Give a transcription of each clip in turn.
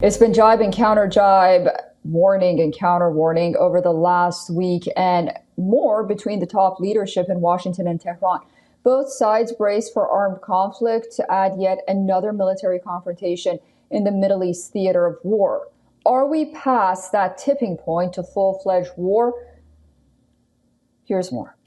It's been jibe and counter jibe, warning and counter warning over the last week and more between the top leadership in Washington and Tehran. Both sides brace for armed conflict to add yet another military confrontation in the Middle East theater of war. Are we past that tipping point to full-fledged war? Here's more.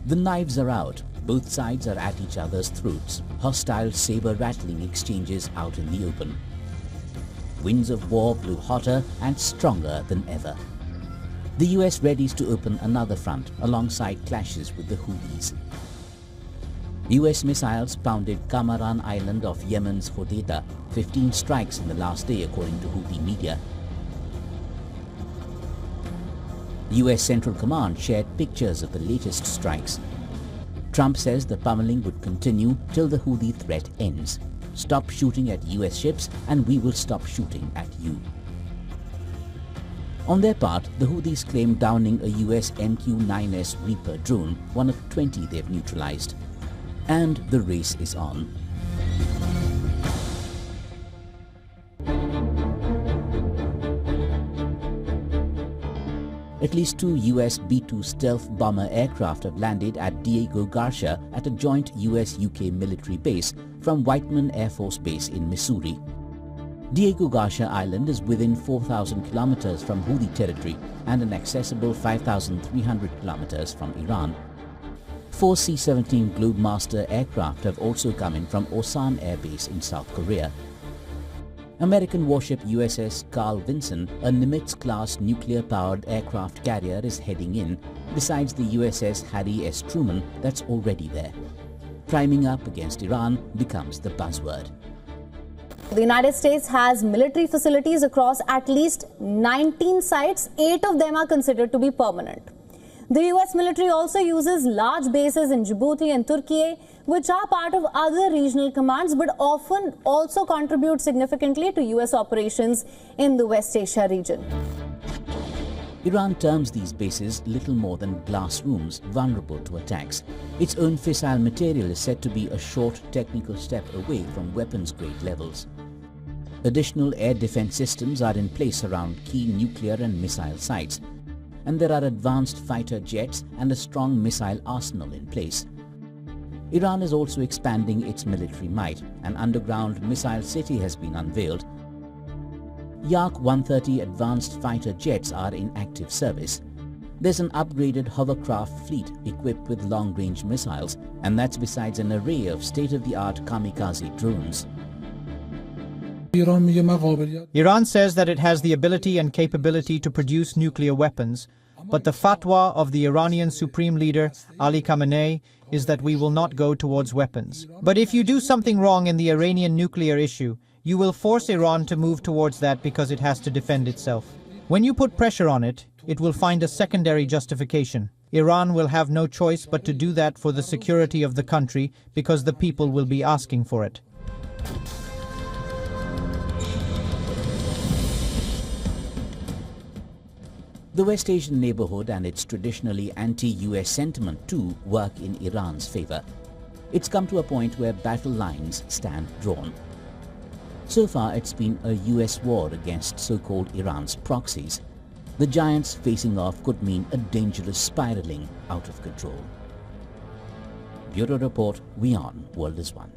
The knives are out. Both sides are at each other's throats. Hostile saber-rattling exchanges out in the open. Winds of war blew hotter and stronger than ever. The US readies to open another front alongside clashes with the Houthis. US missiles pounded Kamaran Island of Yemen's Hodeidah, 15 strikes in the last day according to Houthi media. US Central Command shared pictures of the latest strikes. Trump says the pummeling would continue till the Houthi threat ends. Stop shooting at US ships and we will stop shooting at you. On their part, the Houthis claim downing a US MQ-9S Reaper drone, one of 20 they've neutralized. And the race is on. At least 2 US B-2 stealth bomber aircraft have landed at Diego Garcia at a joint US-UK military base from Whiteman Air Force Base in Missouri. Diego Garcia Island is within 4,000 kilometers from Houthi territory and an accessible 5,300 kilometers from Iran. 4 C-17 Globemaster aircraft have also come in from Osan Air Base in South Korea. American warship USS Carl Vinson, a Nimitz-class nuclear-powered aircraft carrier, is heading in, besides the USS Harry S. Truman that's already there. Priming up against Iran becomes the buzzword. The United States has military facilities across at least 19 sites. 8 of them are considered to be permanent. The US military also uses large bases in Djibouti and Turkey, which are part of other regional commands but often also contribute significantly to US operations in the West Asia region. Iran terms these bases little more than glass rooms vulnerable to attacks. Its own fissile material is said to be a short technical step away from weapons-grade levels. Additional air defense systems are in place around key nuclear and missile sites, and there are advanced fighter jets and a strong missile arsenal in place. Iran is also expanding its military might. An underground missile city has been unveiled. Yak-130 advanced fighter jets are in active service. There's an upgraded hovercraft fleet equipped with long-range missiles, and that's besides an array of state-of-the-art kamikaze drones. Iran says that it has the ability and capability to produce nuclear weapons, but the fatwa of the Iranian Supreme Leader, Ali Khamenei, is that we will not go towards weapons. But if you do something wrong in the Iranian nuclear issue, you will force Iran to move towards that because it has to defend itself. When you put pressure on it, it will find a secondary justification. Iran will have no choice but to do that for the security of the country because the people will be asking for it. The West Asian neighborhood and its traditionally anti-US sentiment too work in Iran's favor. It's come to a point where battle lines stand drawn. So far it's been a US war against so-called Iran's proxies. The giants facing off could mean a dangerous spiraling out of control. Bureau Report, WION World is One.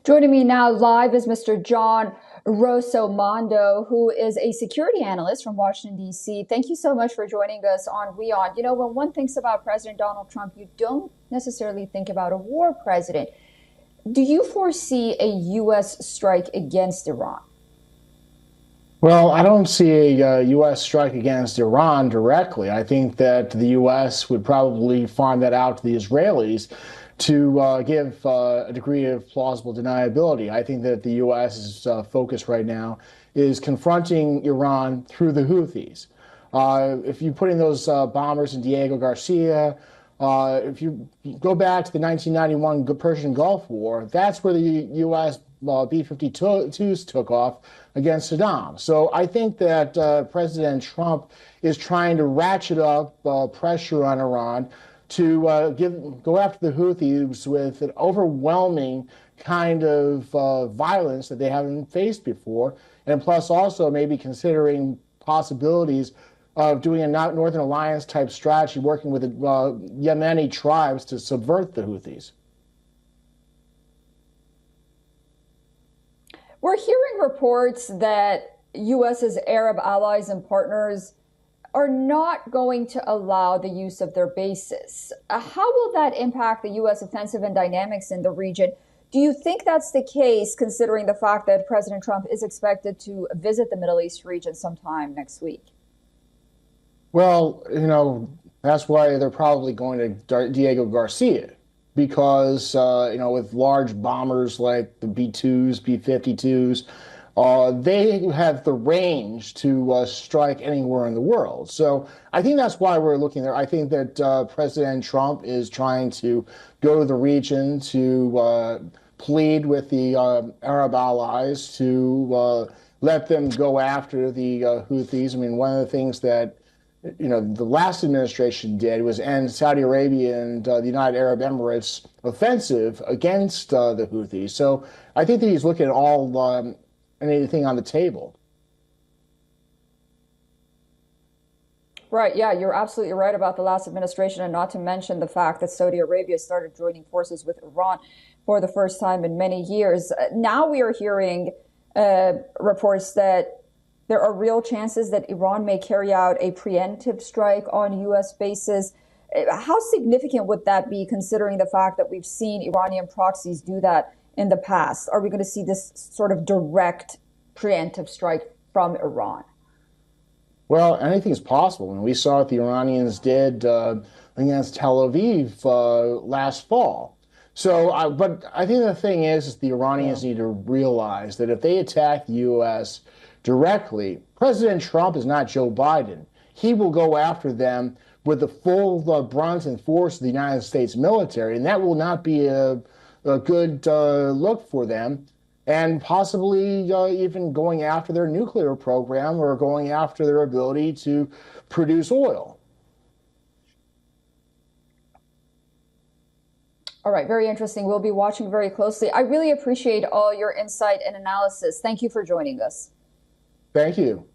Joining me now live is Mr. John Rosomondo, who is a security analyst from Washington, D.C. Thank you so much for joining us on WION. You know, when one thinks about President Donald Trump, you don't necessarily think about a war president. Do you foresee a U.S. strike against Iran? Well, I don't see a U.S. strike against Iran directly. I think that the U.S. would probably farm that out to the Israelis to give a degree of plausible deniability. I think that the U.S.'s focus right now is confronting Iran through the Houthis. If you put in those bombers in Diego Garcia, if you go back to the 1991 Persian Gulf War, that's where the U.S. B-52s took off against Saddam. So I think that President Trump is trying to ratchet up pressure on Iran to go after the Houthis with an overwhelming kind of violence that they haven't faced before, and plus also maybe considering possibilities of doing a Northern Alliance type strategy, working with the Yemeni tribes to subvert the Houthis. We're hearing reports that U.S.'s Arab allies and partners are not going to allow the use of their bases. How will that impact the U.S. offensive and dynamics in the region? Do you think that's the case, considering the fact that President Trump is expected to visit the Middle East region sometime next week? Well, that's why they're probably going to Diego Garcia, because, with large bombers like the B-2s, B-52s, they have the range to strike anywhere in the world. So I think that's why we're looking there. I think that President Trump is trying to go to the region to plead with the Arab allies to let them go after the Houthis. I mean, one of the things that the last administration did was end Saudi Arabia and the United Arab Emirates offensive against the Houthis. So I think that he's looking at all anything on the table. Right. Yeah, you're absolutely right about the last administration, and not to mention the fact that Saudi Arabia started joining forces with Iran for the first time in many years. Now we are hearing reports that there are real chances that Iran may carry out a preemptive strike on U.S. bases. How significant would that be, considering the fact that we've seen Iranian proxies do that in the past? Are we going to see this sort of direct preemptive strike from Iran? Well, anything's possible. And we saw what the Iranians did against Tel Aviv last fall. So, but I think the thing is the Iranians need to realize that if they attack the U.S. directly, President Trump is not Joe Biden. He will go after them with the full brunt and force of the United States military, and that will not be a good look for them, and possibly even going after their nuclear program or going after their ability to produce oil. All right, very interesting. We'll be watching very closely. I really appreciate all your insight and analysis. Thank you for joining us. Thank you.